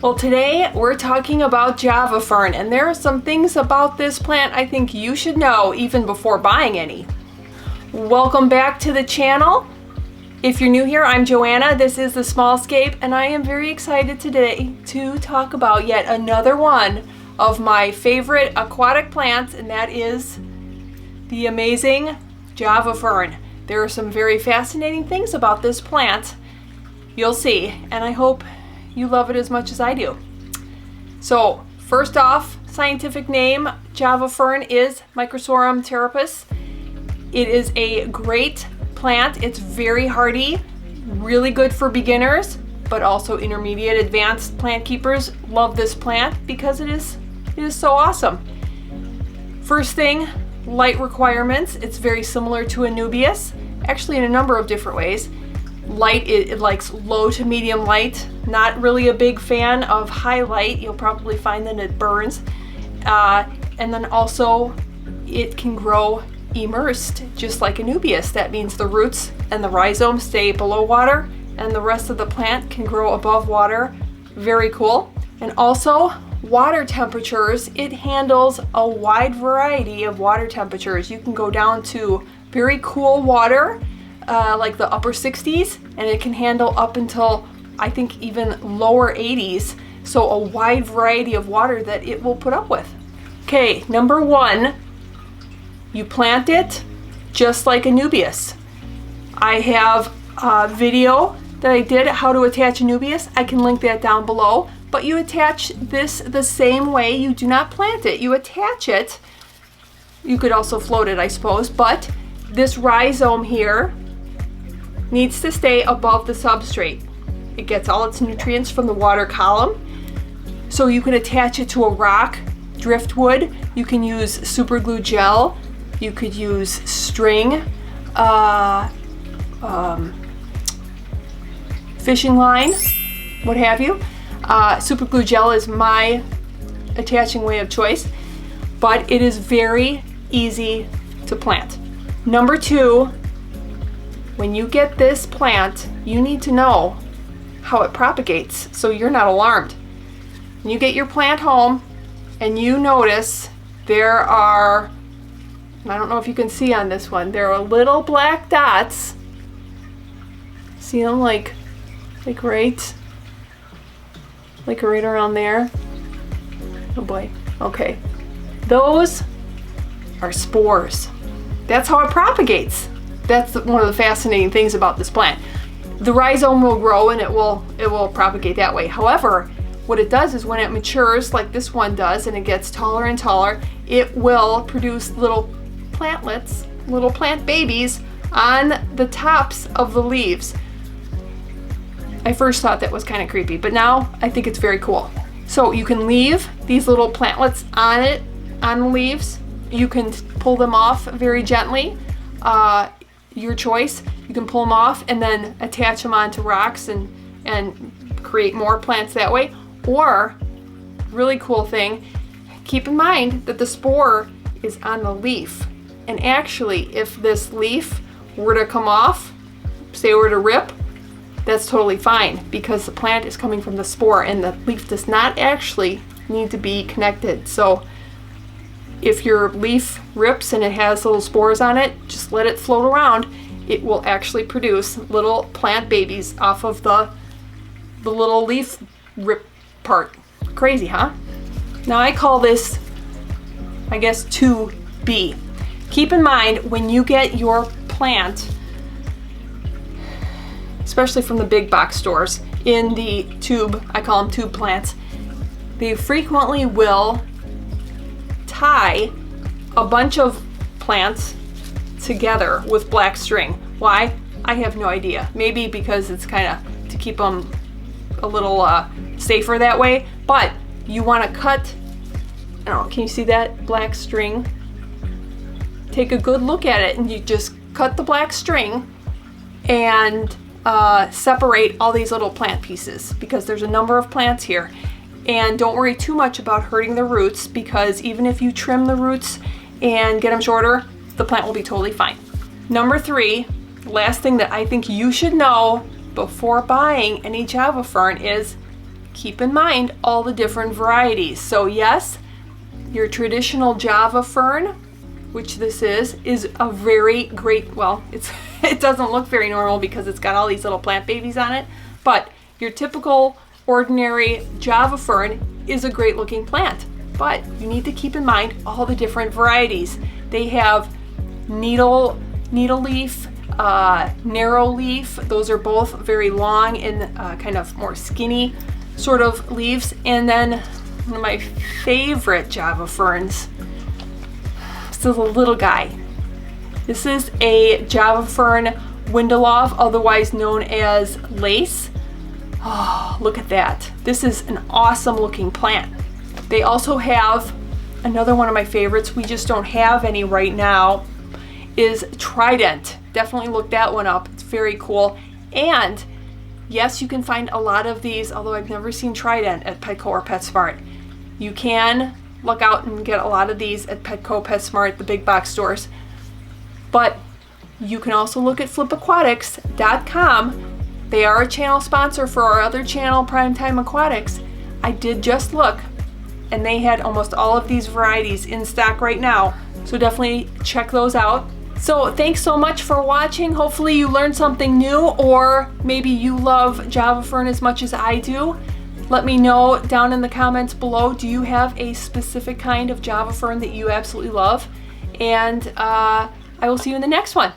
Well, today we're talking about Java Fern, and there are some things about this plant I think you should know even before buying any. Welcome back to the channel. If you're new here, I'm Joanna. This is the Small Scape, and I am very excited today to talk about yet another one of my favorite aquatic plants, and that is the amazing Java Fern. There are some very fascinating things about this plant. You'll see, and I hope you love it as much as I do. So, first off, scientific name, Java Fern is Microsorghum terapus. It is a great plant. It's very hardy, really good for beginners, but also intermediate advanced plant keepers love this plant because it is so awesome. First thing, light requirements. It's very similar to Anubias, actually in a number of different ways. Light, it likes low to medium light. Not really a big fan of high light. You'll probably find that it burns. And then also it can grow immersed, just like Anubias. That means the roots and the rhizome stay below water and the rest of the plant can grow above water. Very cool. And also water temperatures. It handles a wide variety of water temperatures. You can go down to very cool water, like the upper 60s, and it can handle up until I think even lower 80s. So a wide variety of water that it will put up with. Okay, number one, you plant it just like Anubias. I have a video that I did how to attach Anubias. I can link that down below. But you attach this the same way. You do not plant it. You attach it. You could also float it, I suppose, but this rhizome here needs to stay above the substrate. It gets all its nutrients from the water column. So you can attach it to a rock, driftwood. You can use super glue gel. You could use string, fishing line, what have you. Super glue gel is my attaching way of choice, but it is very easy to plant. Number two, when you get this plant, you need to know how it propagates so you're not alarmed. When you get your plant home and you notice there are, I don't know if you can see on this one, there are little black dots. See them like right around there. Oh boy, okay. Those are spores. That's how it propagates. That's one of the fascinating things about this plant. The rhizome will grow and it will propagate that way. However, what it does is when it matures, like this one does, and it gets taller and taller, it will produce little plantlets, little plant babies on the tops of the leaves. I first thought that was kind of creepy, but now I think it's very cool. So you can leave these little plantlets on the leaves. You can pull them off very gently. Your choice. You can pull them off and then attach them onto rocks and create more plants that way. Or, really cool thing, keep in mind that the spore is on the leaf. And actually, if this leaf were to come off, say it were to rip, that's totally fine because the plant is coming from the spore and the leaf does not actually need to be connected. So if your leaf rips and it has little spores on it, just let it float around. It will actually produce little plant babies off of the little leaf rip part. Crazy, huh? Now I call this, I guess, 2B. Keep in mind when you get your plant, especially from the big box stores, in the tube, I call them tube plants, they frequently will tie a bunch of plants together with black string. Why? I have no idea. Maybe because it's kind of to keep them a little safer that way, but you want to cut, I don't know, can you see that black string? Take a good look at it and you just cut the black string and separate all these little plant pieces because there's a number of plants here. And don't worry too much about hurting the roots because even if you trim the roots and get them shorter, the plant will be totally fine. Number three, last thing that I think you should know before buying any Java Fern is keep in mind all the different varieties. So yes, your traditional Java Fern, which this is a very great, well, it doesn't look very normal because it's got all these little plant babies on it, but your typical ordinary Java Fern is a great looking plant. But you need to keep in mind all the different varieties. They have needle leaf, narrow leaf. Those are both very long and kind of more skinny sort of leaves. And then one of my favorite Java Ferns, this is a little guy. This is a Java Fern Windeloff, otherwise known as lace. Oh, look at that. This is an awesome looking plant. They also have another one of my favorites, we just don't have any right now, is Trident. Definitely look that one up. It's very cool. And yes, you can find a lot of these, although I've never seen Trident at Petco or PetSmart. You can look out and get a lot of these at Petco, PetSmart, the big box stores. But you can also look at flipaquatics.com. They are a channel sponsor for our other channel, Primetime Aquatics. I did just look, and they had almost all of these varieties in stock right now. So definitely check those out. So thanks so much for watching. Hopefully you learned something new, or maybe you love Java Fern as much as I do. Let me know down in the comments below. Do you have a specific kind of Java Fern that you absolutely love? And I will see you in the next one.